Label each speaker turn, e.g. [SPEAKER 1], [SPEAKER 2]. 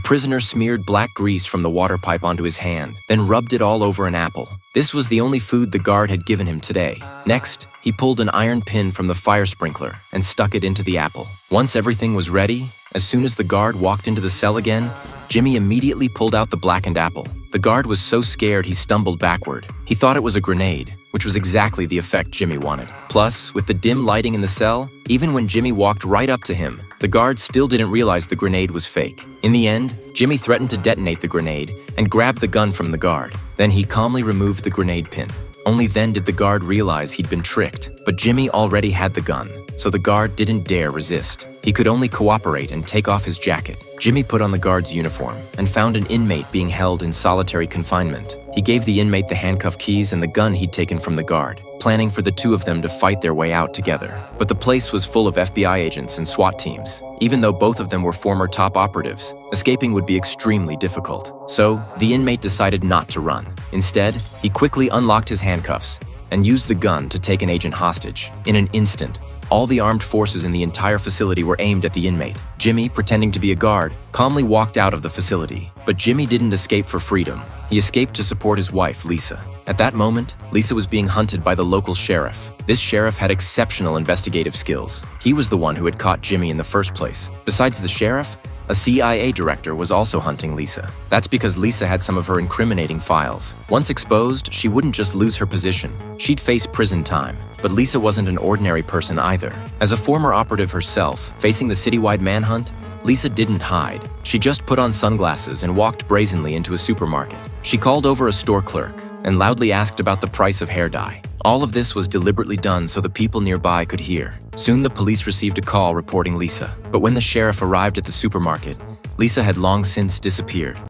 [SPEAKER 1] prisoner smeared black grease from the water pipe onto his hand, then rubbed it all over an apple. This was the only food the guard had given him today. Next, he pulled an iron pin from the fire sprinkler and stuck it into the apple. Once everything was ready, as soon as the guard walked into the cell again, Jimmy immediately pulled out the blackened apple. The guard was so scared he stumbled backward. He thought it was a grenade, which was exactly the effect Jimmy wanted. Plus, with the dim lighting in the cell, even when Jimmy walked right up to him, the guard still didn't realize the grenade was fake. In the end, Jimmy threatened to detonate the grenade and grabbed the gun from the guard. Then he calmly removed the grenade pin. Only then did the guard realize he'd been tricked, but Jimmy already had the gun, so the guard didn't dare resist. He could only cooperate and take off his jacket. Jimmy put on the guard's uniform and found an inmate being held in solitary confinement. He gave the inmate the handcuff keys and the gun he'd taken from the guard, planning for the two of them to fight their way out together. But the place was full of FBI agents and SWAT teams. Even though both of them were former top operatives, escaping would be extremely difficult. So, the inmate decided not to run. Instead, he quickly unlocked his handcuffs and used the gun to take an agent hostage. In an instant, all the armed forces in the entire facility were aimed at the inmate. Jimmy, pretending to be a guard, calmly walked out of the facility. But Jimmy didn't escape for freedom. He escaped to support his wife, Lisa. At that moment, Lisa was being hunted by the local sheriff. This sheriff had exceptional investigative skills. He was the one who had caught Jimmy in the first place. Besides the sheriff, a CIA director was also hunting Lisa. That's because Lisa had some of her incriminating files. Once exposed, she wouldn't just lose her position. She'd face prison time. But Lisa wasn't an ordinary person either. As a former operative herself, facing the citywide manhunt, Lisa didn't hide. She just put on sunglasses and walked brazenly into a supermarket. She called over a store clerk and loudly asked about the price of hair dye. All of this was deliberately done so the people nearby could hear. Soon the police received a call reporting Lisa. But when the sheriff arrived at the supermarket, Lisa had long since disappeared.